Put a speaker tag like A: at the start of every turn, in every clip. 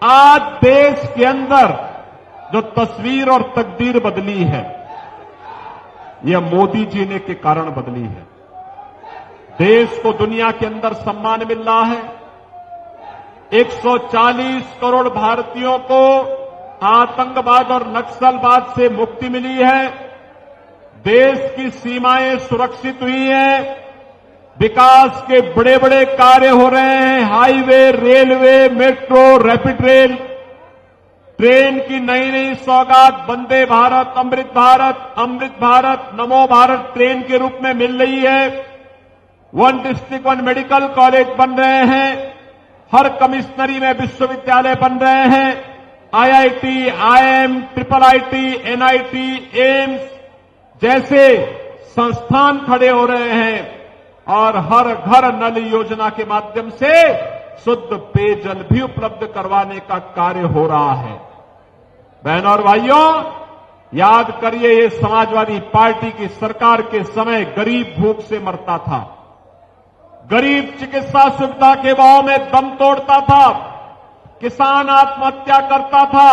A: आज देश के अंदर जो तस्वीर और तकदीर बदली है, यह मोदी जी ने के कारण बदली है। देश को दुनिया के अंदर सम्मान मिल रहा है। 140 करोड़ भारतीयों को आतंकवाद और नक्सलवाद से मुक्ति मिली है। देश की सीमाएं सुरक्षित हुई हैं। विकास के बड़े बड़े कार्य हो रहे हैं। Highway, railway, metro, rapid rail, train की नई नई सौगात वंदे भारत, अमृत भारत, नमो भारत ट्रेन के रूप में मिल रही है। 1 डिस्ट्रिक्ट 1 मेडिकल कॉलेज बन रहे हैं। हर कमिश्नरी में विश्वविद्यालय बन रहे हैं। IIT, IIM, IIIT, NIT, AIIMS जैसे संस्थान खड़े हो रहे हैं और हर घर नल योजना के माध्यम से शुद्ध पेयजल भी उपलब्ध करवाने का कार्य हो रहा है। बहनों और भाइयों, याद करिए, ये समाजवादी पार्टी की सरकार के समय गरीब भूख से मरता था। गरीब चिकित्सा सुविधा के भाव में दम तोड़ता था। किसान आत्महत्या करता था।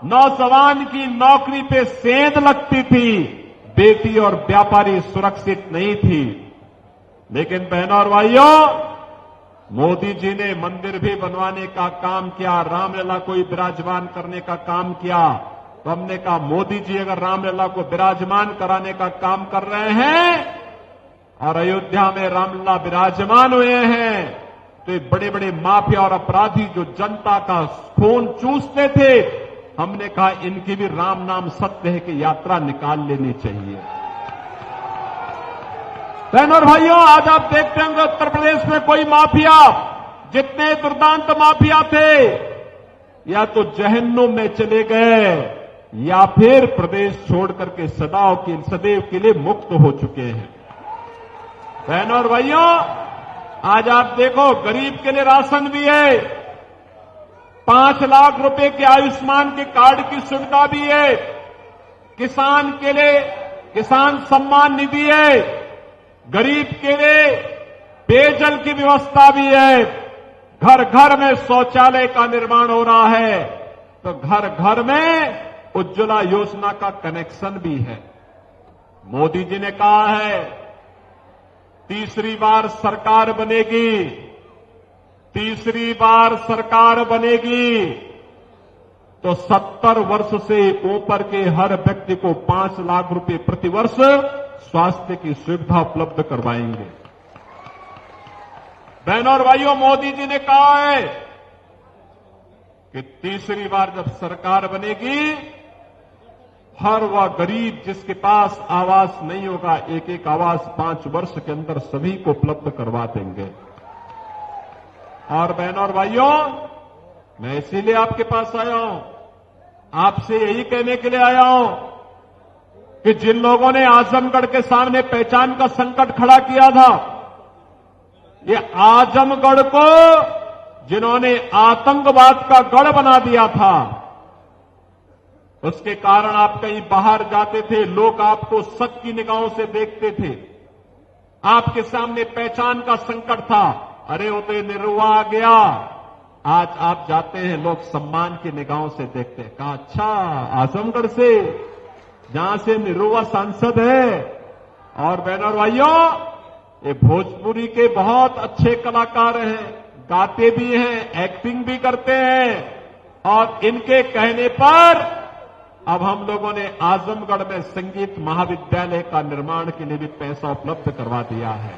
A: नौजवान की नौकरी पे सेंध लगती थी। बेटी और व्यापारी सुरक्षित नहीं थी। लेकिन बहनों और भाइयों, मोदी जी ने मंदिर भी बनवाने का काम किया, रामलला को विराजमान करने का काम किया। तो हमने कहा, मोदी जी अगर रामलला को विराजमान कराने का काम कर रहे हैं और अयोध्या में रामलला विराजमान हुए हैं, तो ये बड़े बड़े माफिया और अपराधी जो जनता का खून चूसते थे, हमने कहा इनकी भी राम नाम सत्य है कि यात्रा निकाल लेनी चाहिए। बहनों और भाइयों, आज आप देखते होंगे उत्तर प्रदेश में कोई माफिया, जितने दुर्दांत माफिया थे, या तो जहन्नुम में चले गए या फिर प्रदेश छोड़ करके सदैव के लिए मुक्त हो चुके हैं। बहनों और भाइयों, आज आप देखो, गरीब के लिए राशन भी है। 5 लाख रुपए के आयुष्मान के कार्ड की सुविधा भी है। किसान के लिए किसान सम्मान निधि है। गरीब के लिए पेयजल की व्यवस्था भी है। घर घर में शौचालय का निर्माण हो रहा है। तो घर घर में उज्ज्वला योजना का कनेक्शन भी है। मोदी जी ने कहा है, तीसरी बार सरकार बनेगी, तीसरी बार सरकार बनेगी तो 70 वर्ष से ऊपर के हर व्यक्ति को 5 लाख रुपए प्रतिवर्ष स्वास्थ्य की सुविधा उपलब्ध करवाएंगे। बहनों और भाइयों, मोदी जी ने कहा है कि तीसरी बार जब सरकार बनेगी, हर वह गरीब जिसके पास आवास नहीं होगा, एक एक आवास 5 वर्ष के अंदर सभी को उपलब्ध करवा देंगे। और बहनों और भाइयों, मैं इसीलिए आपके पास आया हूं, आपसे यही कहने के लिए आया हूं कि जिन लोगों ने आजमगढ़ के सामने पहचान का संकट खड़ा किया था, ये आजमगढ़ को जिन्होंने आतंकवाद का गढ़ बना दिया था, उसके कारण आप कहीं बाहर जाते थे, लोग आपको शक की निगाहों से देखते थे। आपके सामने पहचान का संकट था। अरे वो तो निरुआ आ गया। आज आप जाते हैं, लोग सम्मान की निगाहों से देखते हैं। कहा, अच्छा, आजमगढ़ से, जहां से निरुआ सांसद है। और बहनों और भाइयों, ये भोजपुरी के बहुत अच्छे कलाकार हैं, गाते भी हैं, एक्टिंग भी करते हैं। और इनके कहने पर अब हम लोगों ने आजमगढ़ में संगीत महाविद्यालय का निर्माण के लिए भी पैसा उपलब्ध करवा दिया है।